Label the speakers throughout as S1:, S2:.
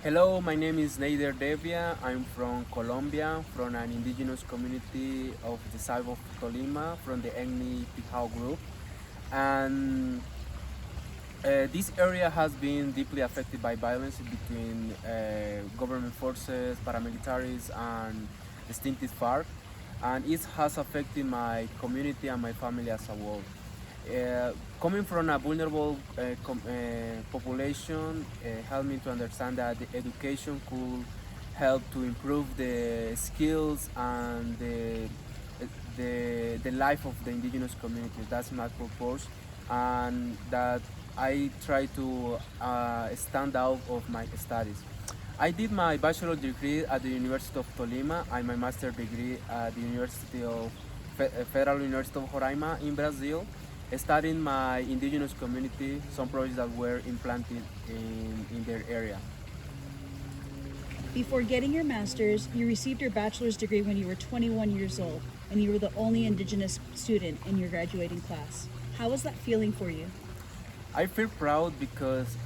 S1: Hello, my name is Neider Devia. I'm from Colombia, from an indigenous community of the south of Tolima, from the Egni Pijao group. And this area has been deeply affected by violence between government forces, paramilitaries, and distinctive FARC. And it has affected my community and my family as a whole. Coming from a vulnerable population helped me to understand that the education could help to improve the skills and the life of the indigenous communities. That's my purpose, and that I try to stand out of my studies. I did my bachelor degree at the University of Tolima and my master degree at the University of Federal University of Roraima in Brazil, studying my indigenous community, some projects that were implanted in their area.
S2: Before getting your master's, you received your bachelor's degree when you were 21 years old, and you were the only indigenous student in your graduating class. How was that feeling for you?
S1: I feel proud because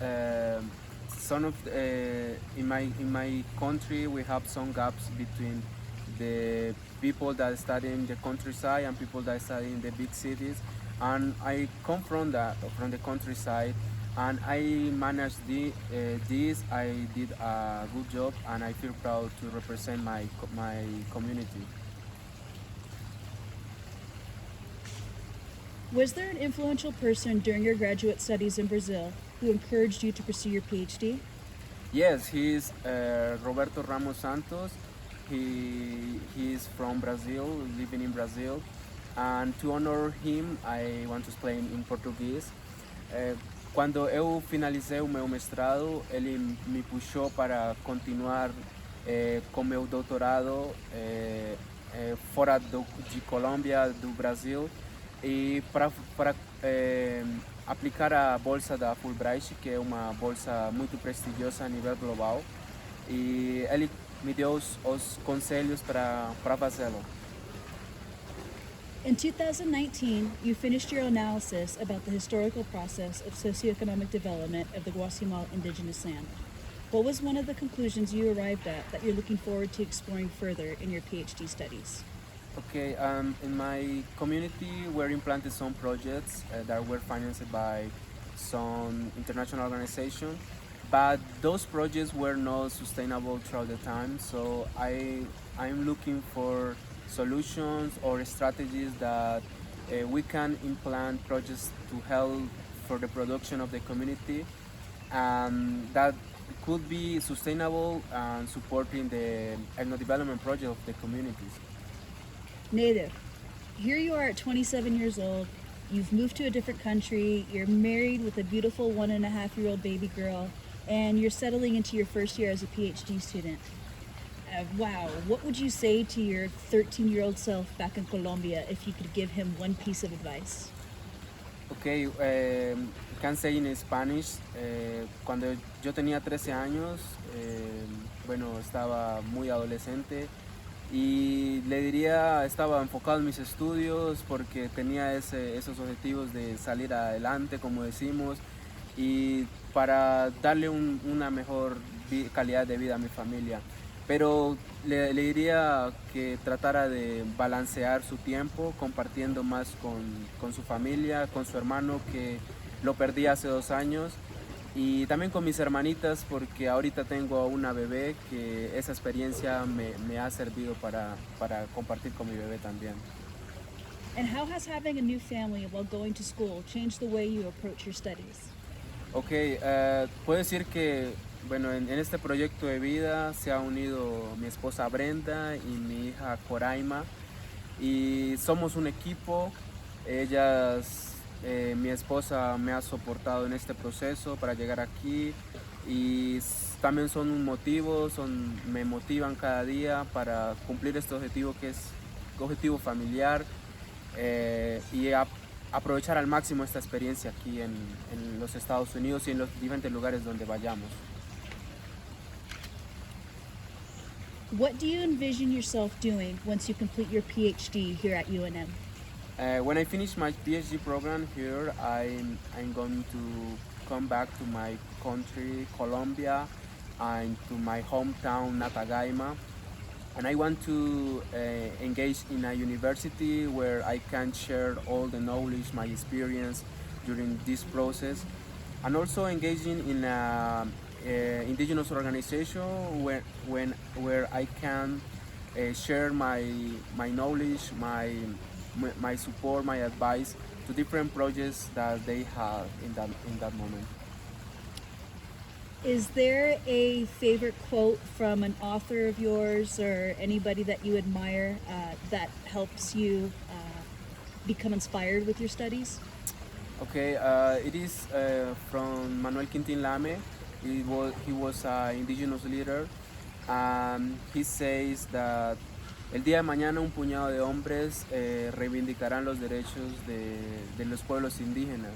S1: some of in my country we have some gaps between the people that study in the countryside and people that study in the big cities, and I come from the countryside, and I managed this. I did a good job, and I feel proud to represent my community.
S2: Was there an influential person during your graduate studies in Brazil who encouraged you to pursue your PhD?
S1: Yes, he is Roberto Ramos Santos. He is from Brazil, living in Brazil, and to honor him, I want to explain in Português. Quando eu finalizei o meu mestrado, ele me puxou para continuar com meu doutorado fora de Colômbia, do Brasil, e para aplicar a bolsa da Fulbright, que é uma bolsa muito prestigiosa a nível global, e ele me deu os conselhos para fazê-lo.
S2: In 2019, you finished your analysis about the historical process of socioeconomic development of the Guasimal indigenous land. What was one of the conclusions you arrived at that you're looking forward to exploring further in your PhD studies?
S1: Okay, in my community were implanted some projects that were financed by some international organization, but those projects were not sustainable throughout the time. So I'm looking for solutions or strategies that we can implant projects to help for the production of the community, and that could be sustainable and supporting the development project of the communities.
S2: Neider, here you are at 27 years old. You've moved to a different country. You're married with a beautiful 1.5-year-old baby girl, and you're settling into your first year as a PhD student. Wow, what would you say to your 13-year-old self back in Colombia if you could give him one piece of advice?
S1: Okay, can say in Spanish. Cuando yo tenía 13 años, bueno, estaba muy adolescente y le diría, estaba enfocado en mis estudios porque tenía esos objetivos de salir adelante, como decimos, y para darle una mejor calidad de vida a mi familia. Pero le diría que tratara de balancear su tiempo, compartiendo más con su familia, con su hermano que lo perdí hace 2 años, y también con mis hermanitas porque ahorita tengo una bebé que esa experiencia me ha servido para compartir con mi bebé también.
S2: And how has having a new family while going to school changed the way you approach your studies?
S1: Ok, puedo decir que bueno, en este proyecto de vida se ha unido mi esposa Brenda y mi hija Coraima, y somos un equipo. Mi esposa me ha soportado en este proceso para llegar aquí, y también son un motivo, me motivan cada día para cumplir este objetivo que es objetivo familiar, y aprovechar al máximo esta experiencia aquí en los Estados Unidos y en los diferentes lugares donde vayamos.
S2: What do you envision yourself doing once you complete your PhD here at UNM?
S1: When I finish my PhD program here, I'm going to come back to my country, Colombia, into my hometown, Natagaima. And I want to engage in a university where I can share all the knowledge, my experience during this process, and also engaging in a indigenous organization where I can share my knowledge, my support, my advice to different projects that they have in that moment.
S2: Is there a favorite quote from an author of yours or anybody that you admire that helps you become inspired with your studies?
S1: Okay, it is from Manuel Quintin Lame. He was an indigenous leader, and he says that el día de mañana un puñado de hombres reivindicarán los derechos de los pueblos indígenas.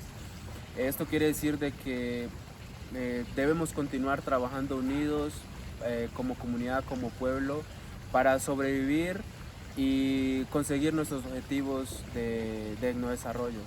S1: Esto quiere decir de que debemos continuar trabajando unidos como comunidad, como pueblo, para sobrevivir y conseguir nuestros objetivos de digno desarrollo.